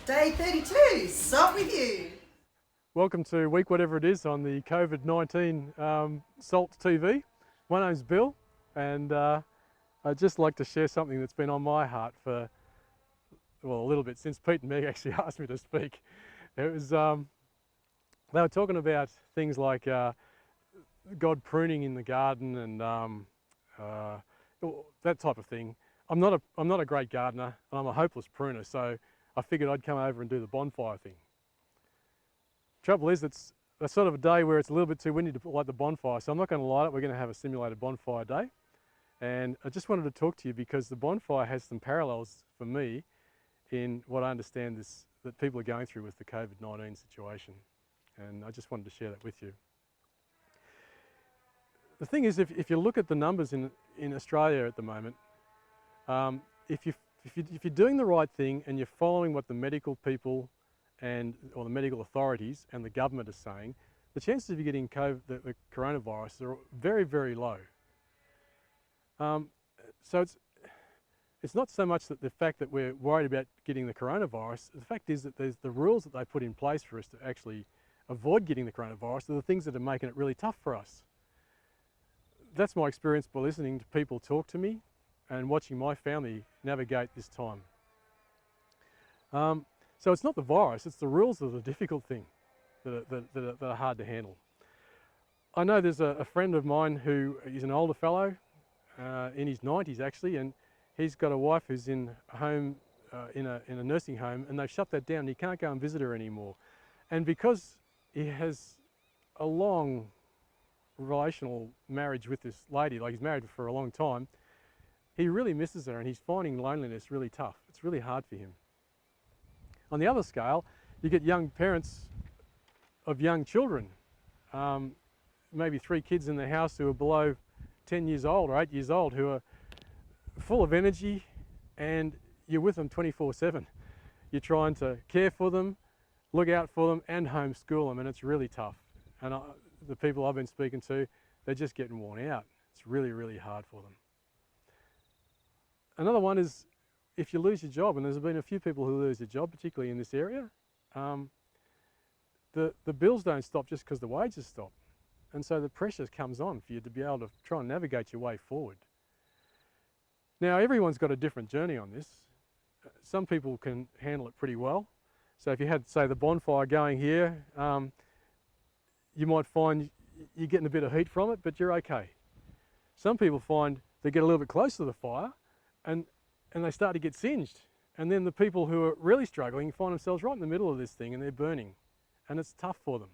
Day 32, start with you. Welcome to week whatever it is on the COVID-19 SALT TV. My name's Bill, and I'd just like to share something that's been on my heart for, well, a little bit since Pete and Meg actually asked me to speak. It was, they were talking about things like God pruning in the garden and that type of thing. I'm not a great gardener, and I'm a hopeless pruner, so I figured I'd come over and do the bonfire thing. Trouble is, it's a sort of a day where it's a little bit too windy to light the bonfire, so I'm not going to light it. We're going to have a simulated bonfire day. And I just wanted to talk to you because the bonfire has some parallels for me in what I understand that people are going through with the COVID-19 situation. And I just wanted to share that with you. The thing is, if you look at the numbers in Australia at the moment, if you're doing the right thing and you're following what the medical people or the medical authorities and the government are saying, the chances of you getting the coronavirus are very, very low. So it's not so much that the fact that we're worried about getting the coronavirus. The fact is that there's the rules that they put in place for us to actually avoid getting the coronavirus are the things that are making it really tough for us. That's my experience by listening to people talk to me and watching my family navigate this time. So it's not the virus, it's the rules that are the difficult thing that are hard to handle. I know there's a friend of mine who is an older fellow, in his 90s actually, and he's got a wife who's in a home, in a nursing home, and they've shut that down and he can't go and visit her anymore. And because he has a long relational marriage with this lady, like he's married for a long time, he really misses her and he's finding loneliness really tough. It's really hard for him. On the other scale, you get young parents of young children, maybe 3 kids in the house who are below 10 years old or 8 years old, who are full of energy, and you're with them 24/7. You're trying to care for them, look out for them, and homeschool them, and it's really tough. And the people I've been speaking to, they're just getting worn out. It's really, really hard for them. Another one is if you lose your job, and there's been a few people who lose their job, particularly in this area, the bills don't stop just because the wages stop. And so the pressure comes on for you to be able to try and navigate your way forward. Now, everyone's got a different journey on this. Some people can handle it pretty well. So if you had, say, the bonfire going here, you might find you're getting a bit of heat from it, but you're okay. Some people find they get a little bit closer to the fire and they start to get singed. And then the people who are really struggling find themselves right in the middle of this thing and they're burning. And it's tough for them.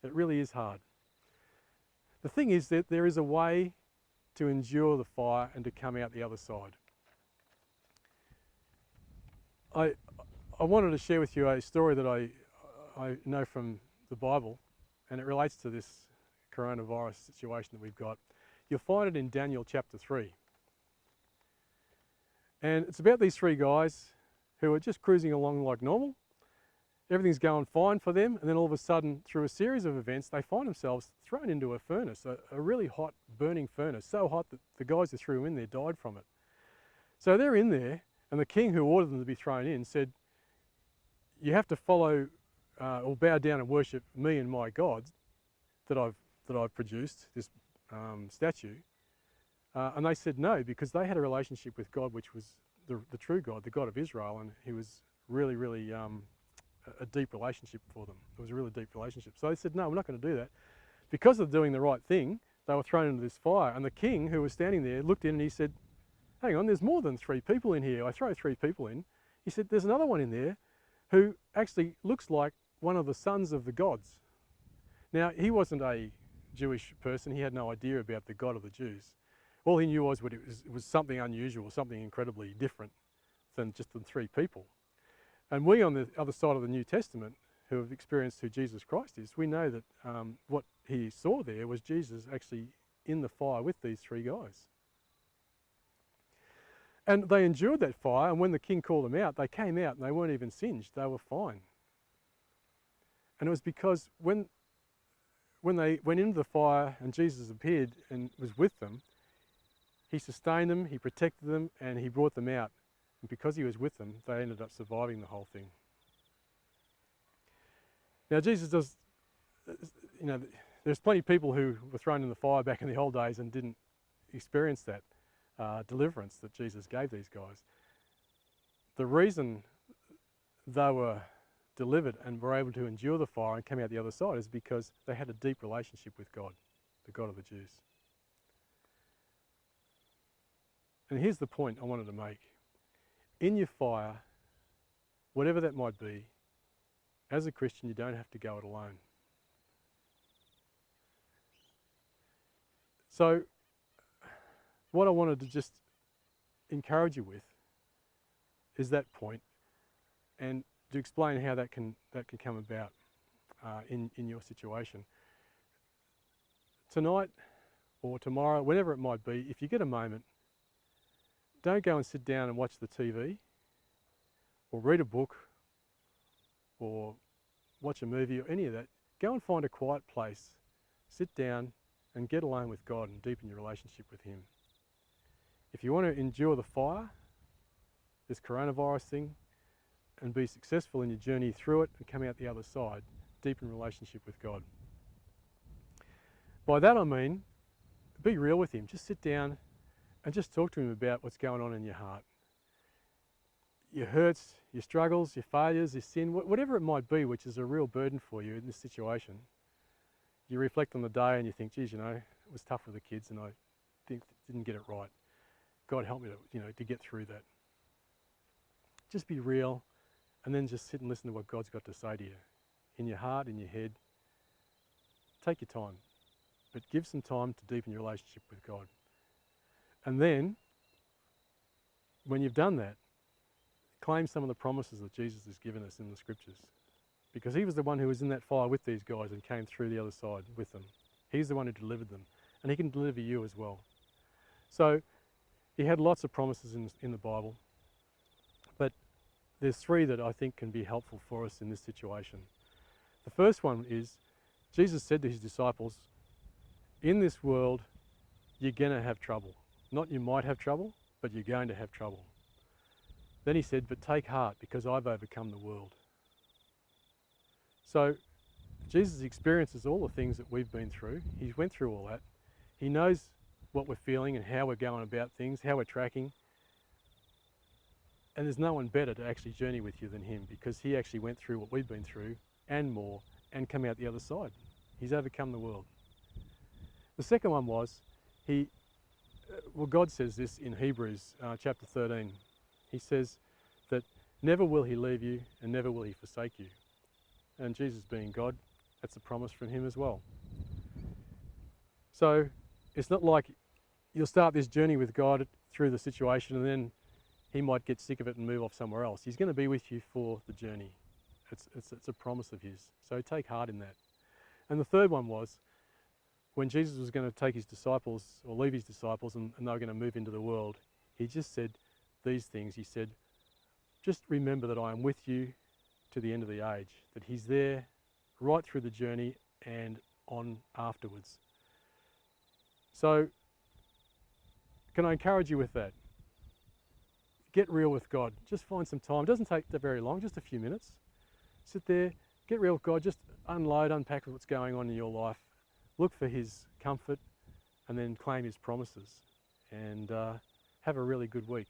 It really is hard. The thing is that there is a way to endure the fire and to come out the other side. I wanted to share with you a story that I know from the Bible, and it relates to this coronavirus situation that we've got. You'll find it in Daniel chapter 3. And it's about these 3 guys who are just cruising along like normal. Everything's going fine for them, and then all of a sudden, through a series of events, they find themselves thrown into a furnace, a really hot, burning furnace, so hot that the guys who threw them in there died from it. So they're in there, and the king who ordered them to be thrown in said, "You have to follow or bow down and worship me and my gods that I've produced, this statue." And they said no, because they had a relationship with God, which was the true God, the God of Israel, and he was really, really a deep relationship for them. It was a really deep relationship. So they said, no, we're not going to do that. Because of doing the right thing, they were thrown into this fire. And the king, who was standing there, looked in and he said, hang on, there's more than 3 people in here. I throw 3 people in. He said, there's another one in there who actually looks like one of the sons of the gods. Now, he wasn't a Jewish person. He had no idea about the God of the Jews. All he knew was it was something unusual, something incredibly different than just the 3 people. And we on the other side of the New Testament, who have experienced who Jesus Christ is, we know that what he saw there was Jesus actually in the fire with these 3 guys. And they endured that fire, and when the king called them out, they came out and they weren't even singed, they were fine. And it was because when they went into the fire and Jesus appeared and was with them, He sustained them, he protected them, and he brought them out. And because he was with them, they ended up surviving the whole thing. Now Jesus does, there's plenty of people who were thrown in the fire back in the old days and didn't experience that deliverance that Jesus gave these guys. The reason they were delivered and were able to endure the fire and come out the other side is because they had a deep relationship with God, the God of the Jews. And here's the point I wanted to make. In your fire, whatever that might be, as a Christian, you don't have to go it alone. So, what I wanted to just encourage you with is that point, and to explain how that can come about in your situation. Tonight or tomorrow, whenever it might be, if you get a moment, don't go and sit down and watch the TV or read a book or watch a movie or any of that. Go and find a quiet place, sit down and get alone with God and deepen your relationship with Him. If you want to endure the fire, this coronavirus thing, and be successful in your journey through it and come out the other side, deepen relationship with God. By that I mean, be real with Him. Just sit down and just talk to Him about what's going on in your heart. Your hurts, your struggles, your failures, your sin, whatever it might be, which is a real burden for you in this situation. You reflect on the day and you think, geez, it was tough with the kids and I didn't get it right. God help me to get through that. Just be real and then just sit and listen to what God's got to say to you. In your heart, in your head. Take your time, but give some time to deepen your relationship with God. And then, when you've done that, claim some of the promises that Jesus has given us in the scriptures. Because He was the one who was in that fire with these guys and came through the other side with them. He's the one who delivered them. And He can deliver you as well. So, He had lots of promises in the Bible. But there's three that I think can be helpful for us in this situation. The first one is, Jesus said to His disciples, in this world, you're going to have trouble. Not you might have trouble, but you're going to have trouble. Then He said, but take heart because I've overcome the world. So Jesus experiences all the things that we've been through. He went through all that. He knows what we're feeling and how we're going about things, how we're tracking. And there's no one better to actually journey with you than Him, because He actually went through what we've been through and more and come out the other side. He's overcome the world. The second one was, God says this in Hebrews chapter 13. He says that never will He leave you and never will He forsake you. And Jesus being God, that's a promise from Him as well. So it's not like you'll start this journey with God through the situation and then He might get sick of it and move off somewhere else. He's going to be with you for the journey. It's a promise of His. So take heart in that. And the third one was, when Jesus was going to take His disciples, or leave His disciples, and they were going to move into the world, He just said these things. He said, just remember that I am with you to the end of the age, that He's there right through the journey and on afterwards. So, can I encourage you with that? Get real with God. Just find some time. It doesn't take that very long, just a few minutes. Sit there, get real with God, just unload, unpack what's going on in your life. Look for His comfort and then claim His promises. And have a really good week.